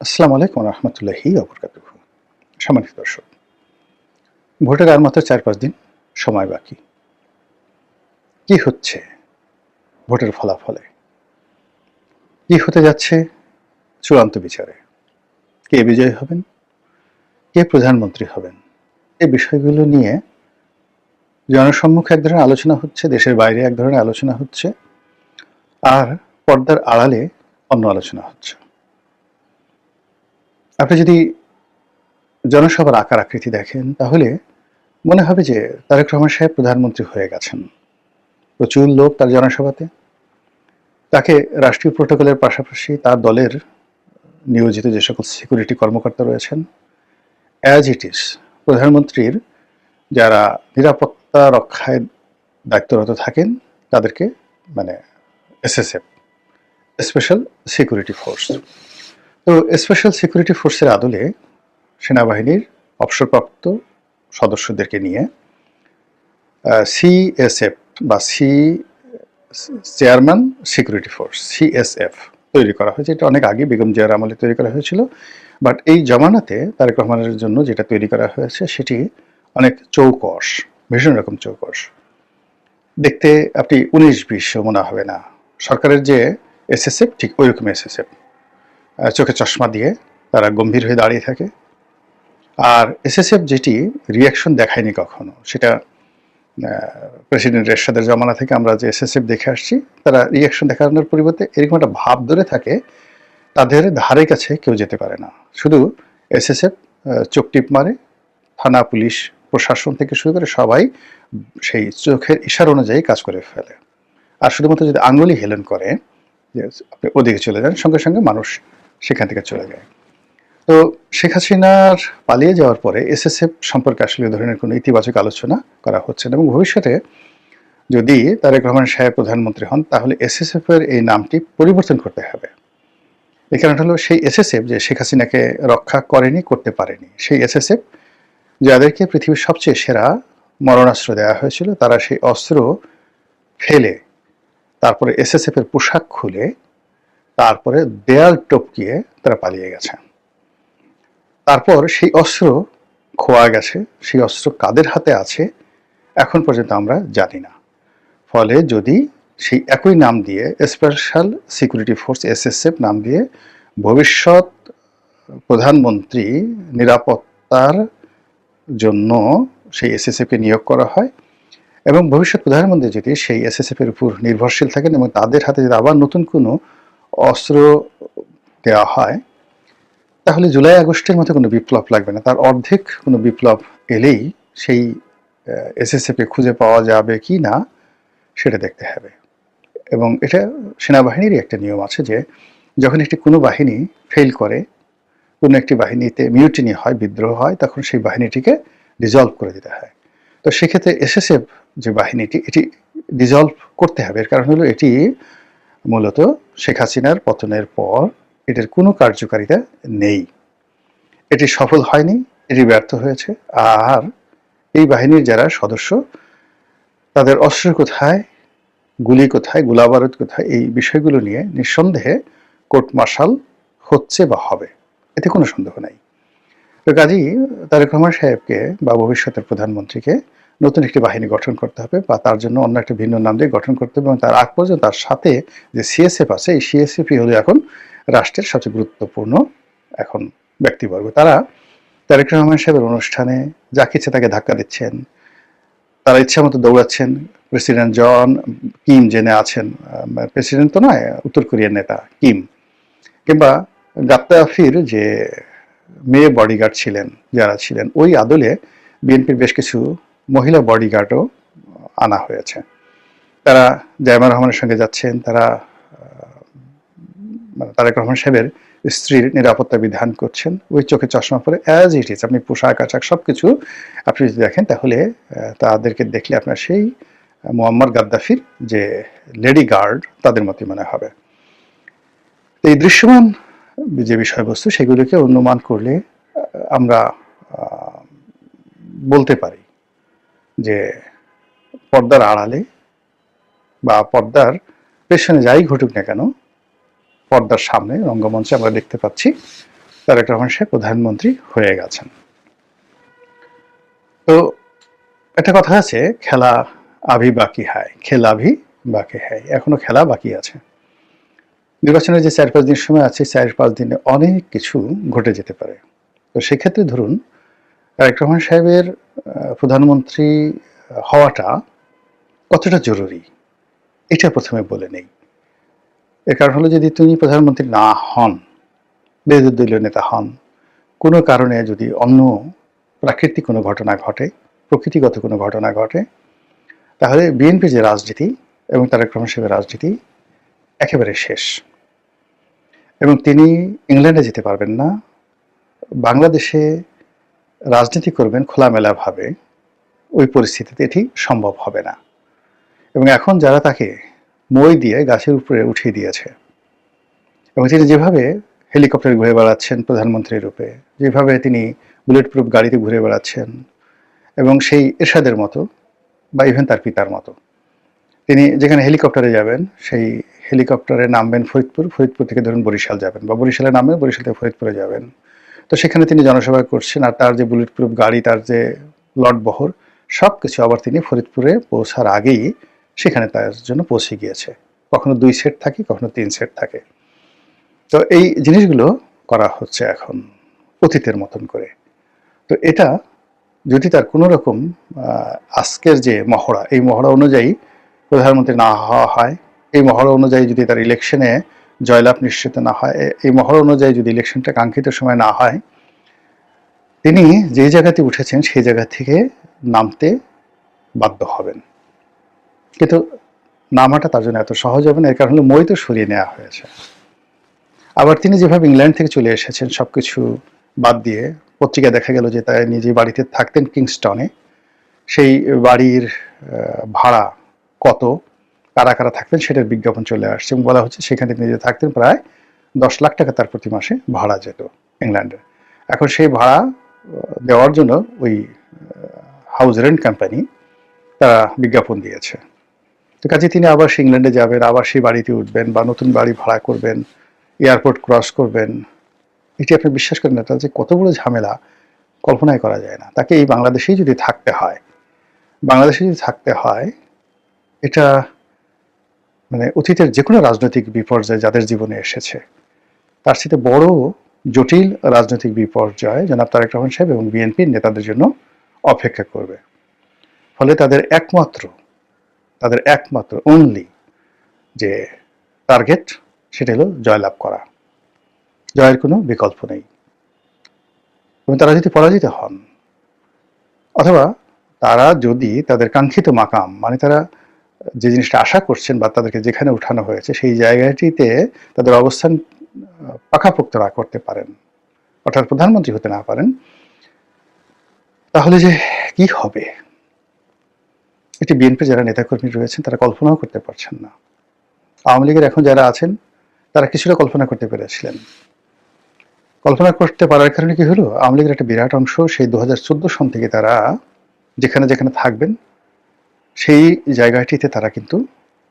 আসসালামু আলাইকুম রহমতুল্লাহি ওবরকাতুহ। সম্মানিত দর্শক, ভোটের আর মাত্র ৪-৫ দিন সময় বাকি। কি হচ্ছে ভোটের ফলাফলে? কি হতে যাচ্ছে চূড়ান্ত বিচারে? কে বিজয়ী হবেন? কে প্রধানমন্ত্রী হবেন? এই বিষয়গুলো নিয়ে জনসম্মুখে এক ধরনের আলোচনা হচ্ছে, দেশের বাইরে এক ধরনের আলোচনা হচ্ছে, আর পর্দার আড়ালে অন্য আলোচনা হচ্ছে। আপনি যদি জনসভার আকার আকৃতি দেখেন তাহলে মনে হবে যে তারেক রহমান সাহেব প্রধানমন্ত্রী হয়ে গেছেন। প্রচুর লোক তার জনসভাতে। তাকে রাষ্ট্রীয় প্রোটোকলের পাশাপাশি তার দলের নিয়োজিত যে সকল সিকিউরিটি কর্মকর্তা রয়েছেন, অ্যাজ ইট ইজ প্রধানমন্ত্রীর যারা নিরাপত্তা রক্ষায় দায়িত্বরত থাকেন তাদেরকে, মানে এসএসএফ, স্পেশাল সিকিউরিটি ফোর্স। তো স্পেশাল সিকিউরিটি ফোর্সের আদলে সেনাবাহিনীর অবসরপ্রাপ্ত সদস্যদেরকে নিয়ে সিএসএফ বা চেয়ারম্যান সিকিউরিটি ফোর্স, সিএসএফ তৈরি করা হয়েছে। এটা অনেক আগে বেগম জিয়ার আমলে তৈরি করা হয়েছিল, বাট এই জমানাতে তারেক রহমানের জন্য যেটা তৈরি করা হয়েছে সেটি অনেক চৌকস, ভীষণ রকম চৌকস। দেখতে আপনি ১৯-২০ মনে হবে না। সরকারের যে এসএসএফ ঠিক ওই রকম এসএসএফ, চোখে চশমা দিয়ে তারা গম্ভীর হয়ে দাঁড়িয়ে থাকে। আর এসএসএফ যেটি রিয়াকশন দেখায়নি কখনো, সেটা প্রেসিডেন্ট এরশাদের জমানা থেকে আমরা যে এসএসএফ দেখে আসছি, তারা রিয়াকশন দেখানোর পরিবর্তে এরকম একটা ভাব ধরে থাকে তাদের ধারে কাছে কেউ যেতে পারে না। শুধু এসএসএফ চোখ টিপ মারে, থানা পুলিশ প্রশাসন থেকে শুরু করে সবাই সেই চোখের ইশারা অনুযায়ী কাজ করে ফেলে। আর শুধুমাত্র যদি আঙুলি হেলন করে যে আপনি ওদিকে চলে যান, সঙ্গে সঙ্গে মানুষ সেখান থেকে চলে যায়। তো শেখ হাসিনার পালিয়ে যাওয়ার পরে এসএসএফ সম্পর্কে আসলে ধরনের কোনো ইতিবাচক আলোচনা করা হচ্ছে না, এবং ভবিষ্যতে যদি তারেক রহমান সাহেব প্রধানমন্ত্রী হন তাহলে এসএসএফ এর এই নামটি পরিবর্তন করতে হবে। এই কারণটা হলো সেই এসএসএফ যে শেখ হাসিনাকে রক্ষা করেনি, করতে পারেনি, সেই এসএসএফ যাদেরকে পৃথিবীর সবচেয়ে সেরা মরণাস্ত্র দেওয়া হয়েছিল, তারা সেই অস্ত্র ফেলে তারপরে এসএসএফ এর পোশাক খুলে তারপরে দেয়াল টপকিয়ে তারা পালিয়ে গেছে। তারপর সেই অস্ত্র খোয়া গেছে, সেই অস্ত্র কাদের হাতে আছে এখন পর্যন্ত আমরা জানি না। ফলে যদি সেই একই নাম দিয়ে স্পেশাল সিকিউরিটি ফোর্স এসএসএফ নাম দিয়ে ভবিষ্যৎ প্রধানমন্ত্রী নিরাপত্তার জন্য সেই এসএসএফকে নিয়োগ করা হয়, এবং ভবিষ্যৎ প্রধানমন্ত্রী যদি সেই এসএসএফ এর উপর নির্ভরশীল থাকেন এবং তাদের হাতে যদি আবার নতুন কোনো অস্ত্র দেওয়া হয়, তাহলে জুলাই আগস্টের মতো কোনো বিপ্লব লাগবে না, তার অর্ধেক কোনো বিপ্লব এলেই সেই এসএসএফকে খুঁজে পাওয়া যাবে কি না সেটা দেখতে হবে। এবং এটা সেনাবাহিনীরই একটা নিয়ম আছে যে যখন একটি কোনো বাহিনী ফেল করে, কোনো একটি বাহিনীতে মিউটিনি হয়, বিদ্রোহ হয়, তখন সেই বাহিনীটিকে ডিজলভ করে দিতে হয়। তো সেক্ষেত্রে এসএসএফ যে বাহিনীটি, এটি ডিজলভ করতে হবে। এর কারণ হলো এটি মূলত শেখ হাসিনার পতনের পর এটির কোনো কার্যকারিতা নেই, এটি সফল হয়নি, এটি ব্যর্থ হয়েছে। আর এই বাহিনীর যারা সদস্য, তাদের অস্ত্র কোথায়, গুলি কোথায়, গোলাবারুদ কোথায়, এই বিষয়গুলো নিয়ে নিঃসন্দেহে কোর্ট মার্শাল হচ্ছে বা হবে, এতে কোনো সন্দেহ নাই। তো কাজেই তারেক রহমান সাহেবকে বা ভবিষ্যতের প্রধানমন্ত্রীকে নতুন একটি বাহিনী গঠন করতে হবে, বা তার জন্য অন্য একটা ভিন্ন নাম দিয়ে গঠন করতে হবে, এবং তার আগ পর্যন্ত তার সাথে যে সিএসএফ আছে, এই সিএসএফই হলো এখন রাষ্ট্রের সবচেয়ে গুরুত্বপূর্ণ এখন ব্যক্তিবর্গ। তারা তারেক রহমান সাহেবের অনুষ্ঠানে যাকে ইচ্ছে তাকে ধাক্কা দিচ্ছেন, তারা ইচ্ছা মতো দৌড়াচ্ছেন। প্রেসিডেন্ট জন কিম জেনে আছেন, প্রেসিডেন্ট তো নয়, উত্তর কোরিয়ার নেতা কিম, কিংবা গাদ্দাফির যে মেয়ে বডিগার্ড ছিলেন, যারা ছিলেন, ওই আদলে বিএনপির বেশ কিছু মহিলা বডিগার্ডও আনা হয়েছে। তারা জায়মা রহমানের সঙ্গে যাচ্ছেন, তারা তারেক রহমান সাহেবের স্ত্রীর নিরাপত্তা বিধান করছেন, ওই চোখে চশমা পরে অ্যাজ ইট ইজ। আপনি পোশাক আশাক সবকিছু আপনি যদি দেখেন তাহলে তাদেরকে দেখলে আপনার সেই মোয়াম্মার গাদ্দাফির যে লেডি গার্ড তাদের মতোই মনে হবে। এই দৃশ্যমান যে বিষয়বস্তু সেগুলোকে অনুমান করলে আমরা বলতে পারি যে পর্দার আড়ালে বা পর্দার পেছনে যাই ঘটুক না কেন, পর্দার সামনে রঙ্গমঞ্চে আমরা দেখতে পাচ্ছি তারেক রহমান সাহেব প্রধানমন্ত্রী হয়ে গেছেন। তো একটা কথা আছে, খেলা আভি বাকি হায়, খেলা আভি বাকি হায়, এখনো খেলা বাকি আছে। নির্বাচনের যে 4-5 দিন সময় আছে, 4-5 দিনে অনেক কিছু ঘটে যেতে পারে। তো সেক্ষেত্রে ধরুন তারেক রহমান সাহেবের প্রধানমন্ত্রী হওয়াটা কতটা জরুরি এটা প্রথমে বলে নেই। এর কারণ হলো, যদি তিনি প্রধানমন্ত্রী না হন, বিরোধী দলীয় নেতা হন, কোনো কারণে যদি অন্য প্রাকৃতিক কোনো ঘটনা ঘটে, প্রকৃতিগত কোনো ঘটনা ঘটে, তাহলে বিএনপি যে রাজনীতি এবং তারেক রহমান সাহেবের রাজনীতি একেবারে শেষ। এবং তিনি ইংল্যান্ডে যেতে পারবেন না, বাংলাদেশে রাজনীতি করবেন খোলামেলাভাবে, ওই পরিস্থিতিতে এটি সম্ভব হবে না। এবং এখন যারা তাকে মই দিয়ে গাছের উপরে উঠিয়ে দিয়েছে, এবং তিনি যেভাবে হেলিকপ্টারে ঘুরে বেড়াচ্ছেন প্রধানমন্ত্রী রূপে, যেভাবে তিনি বুলেট প্রুফ গাড়িতে ঘুরে বেড়াচ্ছেন, এবং সেই এরশাদের মতো বা ইভেন তার পিতার মতো, তিনি যেখানে হেলিকপ্টারে যাবেন সেই হেলিকপ্টারে নামবেন ফরিদপুর, ফরিদপুর থেকে ধরুন বরিশাল যাবেন, বা বরিশালে নামবেন, বরিশাল থেকে ফরিদপুরে যাবেন। তো সেখানে তিনি জনসভা করছেন, আর তার যে বুলেট প্রুফ গাড়ি, তার যে লটবহর, সব কিছু আবার তিনি ফরিদপুরে পৌঁছার আগেই সেখানে তার জন্য পৌঁছে গিয়েছে। কখনো 2 সেট থাকে, কখনো 3 সেট থাকে। তো এই জিনিসগুলো করা হচ্ছে এখন অতীতের মতন করে। তো এটা যদি তার কোনো রকম আজকের যে মহড়া, এই মহড়া অনুযায়ী প্রধানমন্ত্রী না হওয়া হয়, এই মহড়া অনুযায়ী যদি তার ইলেকশনে জয়লাভ নিশ্চিত না হয়, এই মহড়া অনুযায়ী যদি ইলেকশনটা কাঙ্ক্ষিত সময় না হয়, তিনি যে জায়গাতে উঠেছেন সেই জায়গা থেকে নামতে বাধ্য হবেন। কিন্তু নামাটা তার জন্য এত সহজ হবে না, এর কারণ হলো মই তো সরিয়ে নেওয়া হয়েছে। আবার তিনি যেভাবে ইংল্যান্ড থেকে চলে এসেছেন সবকিছু বাদ দিয়ে, পত্রিকায় দেখা গেল যে তাই নিজে বাড়িতে থাকতেন কিংস্টনে, সেই বাড়ির ভাড়া কত, কারা কারা থাকতেন সেটার বিজ্ঞাপন চলে আসছে, এবং বলা হচ্ছে সেখানে তিনি থাকতেন প্রায় 10 লাখ টাকা তার প্রতি মাসে ভাড়া যেত ইংল্যান্ডে। এখন সেই ভাড়া দেওয়ার জন্য ওই হাউস রেন্ট কোম্পানি তারা বিজ্ঞাপন দিয়েছে। তো কাজে তিনি আবার সেই ইংল্যান্ডে যাবেন, আবার সেই বাড়িতে উঠবেন বা নতুন বাড়ি ভাড়া করবেন, এয়ারপোর্ট ক্রস করবেন। এটি আপনি বিশ্বাস করেন না, যে কত বড় ঝামেলা কল্পনাই করা যায় না। তাকে এই বাংলাদেশেই যদি থাকতে হয়, এটা মানে অতীতের যে কোনো রাজনৈতিক বিপর্যয় যাদের জীবনে এসেছে, তার সাথে বড় জটিল রাজনৈতিক বিপর্যয় জনাব তারেক রহমান সাহেব এবং বিএনপির নেতাদের জন্য অপেক্ষা করবে। ফলে তাদের একমাত্র অনলি যে টার্গেট, সেটা হলো জয়লাভ করা। জয়ের কোনো বিকল্প নেই। এবং তারা যদি পরাজিত হন, অথবা তারা যদি তাদের কাঙ্ক্ষিত মাকাম, মানে তারা যে জিনিসটা আশা করছেন বা তাদেরকে যেখানে উঠানো হয়েছে সেই জায়গাটিতে তাদের অবস্থান পাকাপোক্ত না করতে পারেন, অর্থাৎ প্রধানমন্ত্রী হতে না পারেন, তাহলে যে কি হবে এটি বিএনপি যারা নেতাকর্মী রয়েছেন তারা কল্পনাও করতে পারছেন না। আওয়ামী লীগের এখন যারা আছেন তারা কিছুটা কল্পনা করতে পেরেছিলেন। কল্পনা করতে পারার কারণে কি হলো, আওয়ামী লীগের একটা বিরাট অংশ সেই 2014 সন থেকে তারা যেখানে যেখানে থাকবেন সেই জায়গাটিতে তারা কিন্তু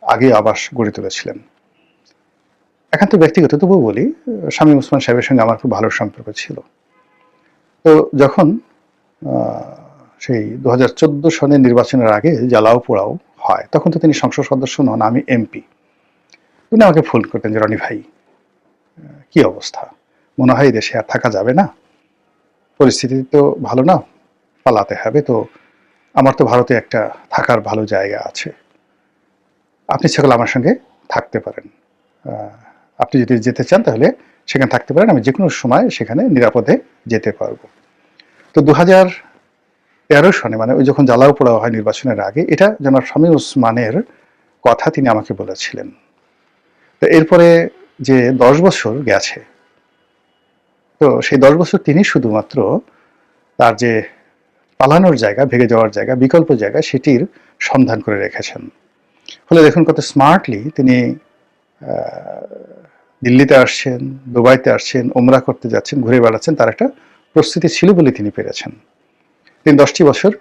আগে আবাস গড়ে তুলেছিলেন। একান্ত ব্যক্তিগত তবুও বলি, শামীম ওসমান সাহেবের সঙ্গে আমার খুব ভালো সম্পর্ক ছিল। তো যখন সেই 2014 সনের নির্বাচনের আগে জ্বালাও পোড়াও হয়, তখন তো তিনি সংসদ সদস্য নন, আমি এমপি। উনি আমাকে ফোন করতেন যে রনি ভাই কি অবস্থা, মনে হয় দেশে আর থাকা যাবে না, পরিস্থিতি তো ভালো না, পালাতে হবে। তো আমার তো ভারতে একটা থাকার ভালো জায়গা আছে, আপনি সেগুলো আমার সঙ্গে থাকতে পারেন, আপনি যদি যেতে চান তাহলে সেখানে থাকতে পারেন, আমি যে কোনো সময় সেখানে নিরাপদে যেতে পারবো। তো 2013 সনে, মানে ওই যখন জ্বালাও পোড়াও হয় নির্বাচনের আগে, এটা জনাব শামীম ওসমানের কথা তিনি আমাকে বলেছিলেন। তো এরপরে যে 10 বছর গেছে, তো সেই 10 বছর তিনি শুধুমাত্র তার যে পালানোর জায়গা, ভেগে যাওয়ার জায়গা, বিকল্প জায়গা, সেটির সন্ধান করে রেখেছেন। ফলে দেখুন কত স্মার্টলি তিনি দিল্লিতে আসছেন, দুবাইতে আসছেন, ওমরা করতে যাচ্ছেন, ঘুরে বেড়াচ্ছেন, তার একটা প্রস্তুতি ছিল বলে তিনি পেরেছেন। তিনি 10টি বছর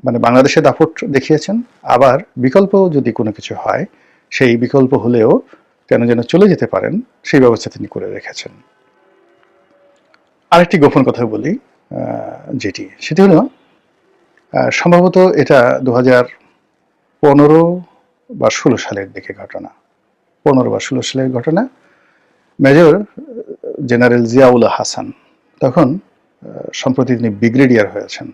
মানে বাংলাদেশে দাপট দেখিয়েছেন, আবার বিকল্প যদি কোনো কিছু হয়, সেই বিকল্প হলেও কেন যেন চলে যেতে পারেন সেই ব্যবস্থা তিনি করে রেখেছেন। আরেকটি গোপন কথা বলি, সেটি হলো সম্ভবত এটা 2015 বা 16 সালের দিকে ঘটনা, 15 বা 16 সালের ঘটনা। মেজর জেনারেল জিয়াউল হাসান তখন সম্প্রতি তিনি ব্রিগেডিয়ার হয়েছেন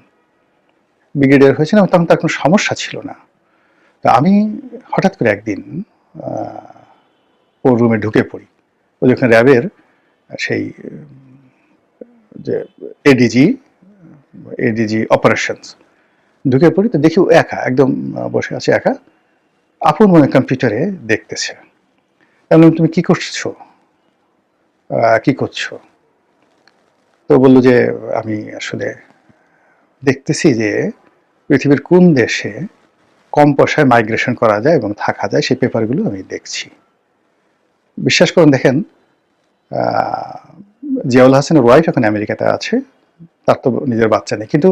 এবং তখন তার কোনো সমস্যা ছিল না। তো আমি হঠাৎ করে একদিন ওর রুমে ঢুকে পড়ি। ও যখন র্যাবের সেই যে এডিজি অপারেশনস, ঢুকে পড়ি তো দেখি ও একা একদম বসে আছে, একা আপন মনে কম্পিউটারে দেখতেছে। বললাম, তুমি কি করছো, কি করছো? তো বললো যে আমি আসলে দেখতেছি যে পৃথিবীর কোন দেশে কম পয়সায় মাইগ্রেশন করা যায় এবং থাকা যায় সেই পেপারগুলো আমি দেখছি। বিশ্বাস করুন, দেখেন জিয়াউল হাসানের ওয়াইফ এখন আমেরিকাতে আছে, তার তো নিজের বাচ্চা নেই, কিন্তু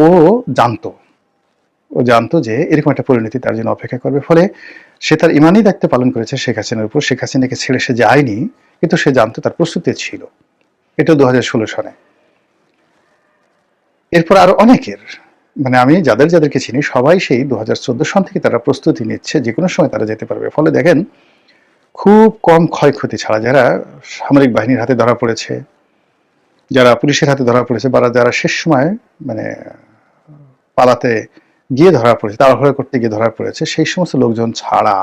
ও জানতো যে এরকম একটা পরিণতি তার জন্য অপেক্ষা করবে। ফলে সে তার ইমানি দায়িত্ব পালন করেছে শেখ হাসিনার উপর। শেখ হাসিনাকে ছেড়ে সে যায়নি, কিন্তু সে জানতো, তার প্রস্তুতি ছিল। এটা 2016 সনে। এরপর আরো অনেকের, মানে আমি যাদেরকে চিনি সবাই সেই 2014 সন থেকে তারা প্রস্তুতি নিচ্ছে, যে কোনো সময় তারা যেতে পারবে। ফলে দেখেন, খুব কম ক্ষয়ক্ষতি ছাড়া যারা সামরিক বাহিনীর হাতে ধরা পড়েছে, যারা পুলিশের হাতে ধরা পড়েছে, বা যারা শেষ সময় মানে পালাতে গিয়ে ধরা পড়েছে, তাড়াহুড়া করতে গিয়ে ধরা পড়েছে, সেই সমস্ত লোকজন ছাড়া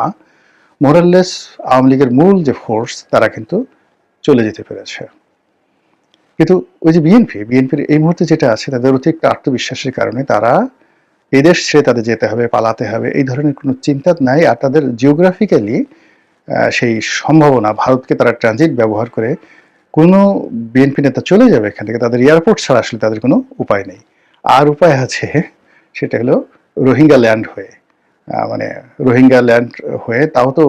মোরাললেস আওয়ামী লীগের মূল যে ফোর্স তারা কিন্তু চলে যেতে পেরেছে। কিন্তু ওই যে বিএনপির এই মুহূর্তে যেটা আছে, তাদের অতিরিক্ত আত্মবিশ্বাসের কারণে তারা এই দেশ ছেড়ে তাদের যেতে হবে, পালাতে হবে, এই ধরনের কোনো চিন্তা নাই। আর তাদের জিওগ্রাফিক্যালি সেই সম্ভাবনা, ভারতকে তারা ট্রানজিট ব্যবহার করে কোনো বিএনপি নেতা চলে যাবে এখান থেকে, তাদের এয়ারপোর্ট ছাড়া আসলে তাদের কোনো উপায় নেই। আর উপায় আছে, সেটা হলো রোহিঙ্গা ল্যান্ড হয়ে, মানে রোহিঙ্গা ল্যান্ড হয়ে, তাও তো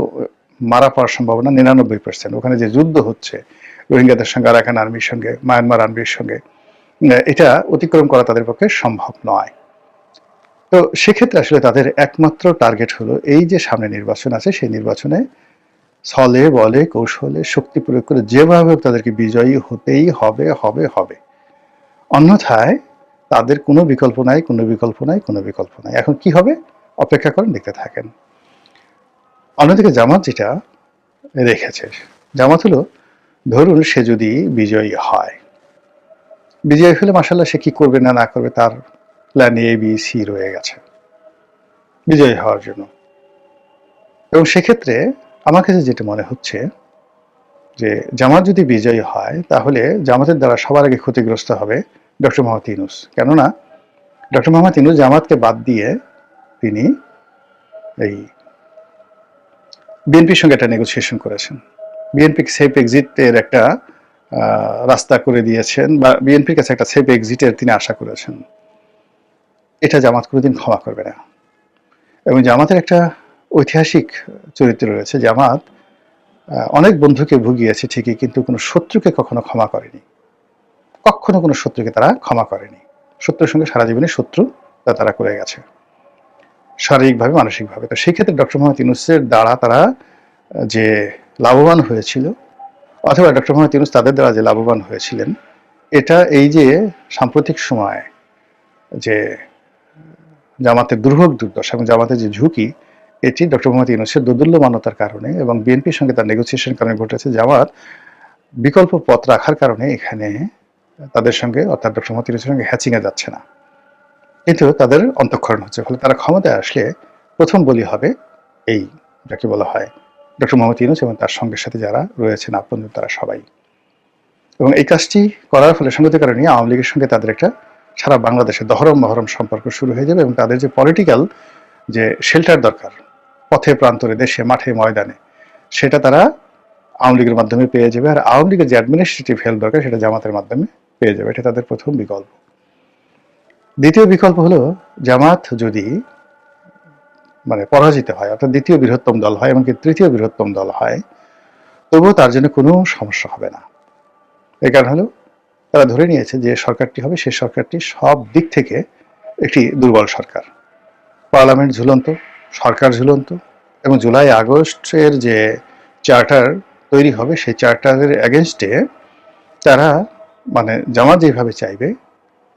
মারা পাওয়ার সম্ভাবনা 99%। ওখানে যে যুদ্ধ হচ্ছে রোহিঙ্গাদের সঙ্গে, আরাকান আর্মির সঙ্গে, মায়ানমার আর্মির সঙ্গে, এটা অতিক্রম করা তাদের পক্ষে সম্ভব নয়। তো সেক্ষেত্রে আসলে তাদের একমাত্র টার্গেট হলো এই যে সামনে নির্বাচন আছে, সেই নির্বাচনে ছলে বলে কৌশলে শক্তি প্রয়োগ করে যেভাবে হোক তাদেরকে বিজয়ী হতেই হবে। অন্যথায় তাদের কোনো বিকল্প নাই। এখন কি হবে অপেক্ষা করেন, দেখতে থাকেন। অন্যদিকে জামাত যেটা রেখেছে, জামাত হলো, ধরুন সে যদি বিজয়ী হলে মাশাআল্লাহ, সে কি করবে না করবে তার প্ল্যান ABC রয়ে গেছে বিজয়ী হওয়ার জন্য। এবং সেক্ষেত্রে আমার কাছে যেটা মনে হচ্ছে যে জামাত যদি বিজয়ী হয়, তাহলে জামাতের দ্বারা সবার আগে ক্ষতিগ্রস্ত হবে ডক্টর মোহাম্মদ ইউনূস। কেননা ডক্টর মোহাম্মদ ইউনূস জামাতকে বাদ দিয়ে তিনি এই বিএনপির সঙ্গে একটা নেগোসিয়েশন করেছেন, বিএনপিকে সেফ এক্সিটের একটা রাস্তা করে দিয়েছেন, বা বিএনপির কাছে একটা সেফ এক্সিটের তিনি আশা করেছেন। এটা জামাত কোনোদিন ক্ষমা করবে না। এবং জামাতের একটা ঐতিহাসিক চরিত্র রয়েছে। জামাত অনেক বন্ধুকে ভুগিয়েছে ঠিকই, কিন্তু কোনো শত্রুকে কখনো ক্ষমা করেনি। কখনো কোনো শত্রুকে তারা ক্ষমা করেনি। শত্রুর সঙ্গে সারা জীবনে শত্রুতা তারা করে গেছে, শারীরিকভাবে, মানসিকভাবে। তো সেই ক্ষেত্রে ডক্টর মোহাম্মদ ইউনূসের দ্বারা তারা যে লাভবান হয়েছিল, অথবা ডক্টর মোহাম্মদ ইউনূস তাদের দ্বারা যে লাভবান হয়েছিলেন, এটা এই যে সাম্প্রতিক সময় যে জামাতের দুর্ভোগ দুর্দশা এবং জামাতের যে ঝুঁকি, এটি ডক্টর মোহাম্মদ ইউনূসের দোদুল্যমানতার কারণে এবং বিএনপির সঙ্গে তার নেগোসিয়েশনের কারণে ঘটেছে। জামাত বিকল্প পথ রাখার কারণে এখানে তাদের সঙ্গে, অর্থাৎ ডক্টর মোহাম্মদ ইউনূসের সঙ্গে হ্যাচিংয়ে যাচ্ছে না, কিন্তু তাদের অন্তঃক্ষরণ হচ্ছে। ফলে তারা ক্ষমতায় আসলে প্রথম বলি হবে এই, যাকে বলা হয় ডক্টর মোহাম্মদ ইউনূস এবং তার সঙ্গের সাথে যারা রয়েছেন আপনজন, তারা সবাই। এবং এই কাজটি করার ফলে সঙ্গতির কারণে আওয়ামী লীগের সঙ্গে তাদের একটা সারা বাংলাদেশে দহরম মহরম সম্পর্ক শুরু হয়ে যাবে, এবং তাদের যে পলিটিক্যাল যে শেল্টার দরকার পথে প্রান্তরে, দেশে, মাঠে, ময়দানে, সেটা তারা আওয়ামী লীগের মাধ্যমে পেয়ে যাবে। আর আওয়ামী লীগের যে অ্যাডমিনিস্ট্রেটিভ হেল্প দরকার, সেটা জামাতের মাধ্যমে পেয়ে যাবে। এটা তাদের প্রথম বিকল্প। দ্বিতীয় বিকল্প হলো, জামাত যদি মানে পরাজিত হয়, অর্থাৎ দ্বিতীয় বৃহত্তম দল হয়, এমনকি তৃতীয় বৃহত্তম দল হয়, তবুও তার জন্য কোনো সমস্যা হবে না। এই কারণ হলো, তারা ধরে নিয়েছে যে সরকারটি হবে, সেই সরকারটি সব দিক থেকে একটি দুর্বল সরকার। পার্লামেন্ট ঝুলন্ত, সরকার ঝুলন্ত, এবং জুলাই আগস্টের যে চার্টার তৈরি হবে, সেই চার্টারের এগেনস্টে তারা মানে জামাত যেভাবে চাইবে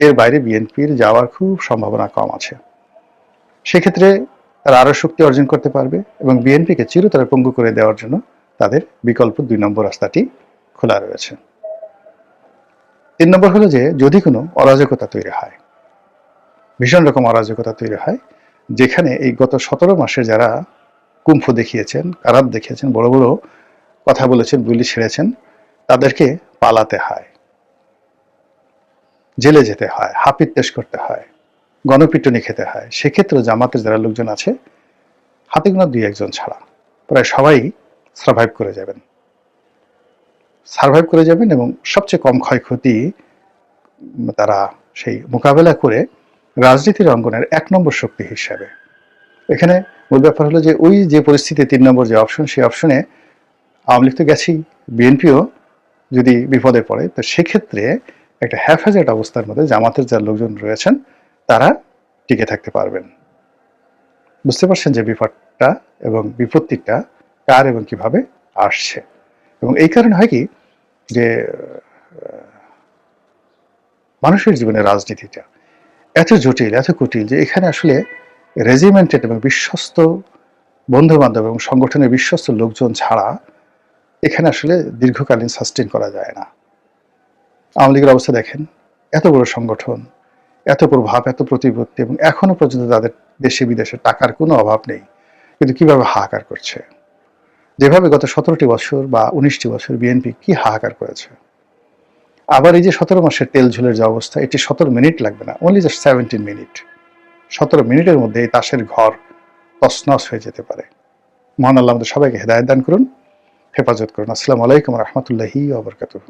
এর বাইরে বিএনপির যাওয়ার খুব সম্ভাবনা কম আছে। সেক্ষেত্রে তারা আরো শক্তি অর্জন করতে পারবে এবং বিএনপিকে চিরতরে পঙ্গু করে দেওয়ার জন্য তাদের বিকল্প 2 নম্বর রাস্তাটি খোলা রয়েছে। 3 নম্বর হলো যে যদি কোনো অরাজকতা তৈরি হয়, ভীষণ রকম অরাজকতা তৈরি হয়, যেখানে এই গত 17 মাসে যারা কুম্ভ দেখিয়েছেন, কারাত দেখিয়েছেন, বড় বড় কথা বলেছেন, গুলি ছেড়েছেন, তাদেরকে পালাতে হয়, জেলে যেতে হয়, হাপিত্তেশ করতে হয়, গণপিটুনি খেতে হয়। সেক্ষেত্রে জামাতের যারা লোকজন আছে, হাতে গোনা 2-1 ছাড়া প্রায় সবাই সার্ভাইভ করে যাবেন এবং সবচেয়ে কম ক্ষয়ক্ষতি তারা সেই মোকাবেলা করে রাজনীতির অঙ্গনের 1 নম্বর শক্তি হিসাবে। এখানে মূল ব্যাপার হলো যে ওই যে পরিস্থিতি 3 নম্বর যে অপশন, সেই অপশনে আওয়ামী লীগ তো গেছেই, বিএনপিও যদি বিপদে পড়ে, তো সেক্ষেত্রে একটা হ্যাফাজত অবস্থার মধ্যে জামাতের যারা লোকজন রয়েছেন তারা টিকে থাকতে পারবেন। বুঝতে পারছেন যে বিপদটা এবং বিপত্তিটা কার এবং কিভাবে আসছে। এবং এই কারণে হয় কি যে মানুষের জীবনে রাজনীতিটা এত জটিল, এত কুটিল যে এখানে আসলে রেজিমেন্টেড এবং বিশ্বস্ত বন্ধু বান্ধব এবং সংগঠনের বিশ্বস্ত লোকজন ছাড়া এখানে আসলে দীর্ঘকালীন সাস্টেন করা যায় না। আওয়ামী লীগের অবস্থা দেখেন, এত বড় সংগঠন, এত প্রভাব, এত প্রতিপত্তি এবং এখনো পর্যন্ত তাদের দেশে বিদেশে টাকার কোনো অভাব নেই, কিন্তু কিভাবে হাহাকার করছে। যেভাবে গত 17টি বছর বা 19টি বছর বিএনপি কি হাহাকার করেছে। আবার এই যে 17 মাসের তেল ঝুলের যে অবস্থা, এটি 17 মিনিট লাগবে না, অনলি জাস্ট 17 মিনিট। 17 মিনিটের মধ্যে এই তাসের ঘর তছনছ হয়ে যেতে পারে। মহান আল্লাহ আমাদের সবাইকে হেদায়েত দান করুন, হেফাজত করুন। আসসালামু আলাইকুম ওয়া রাহমাতুল্লাহি ওয়া বারাকাতুহু।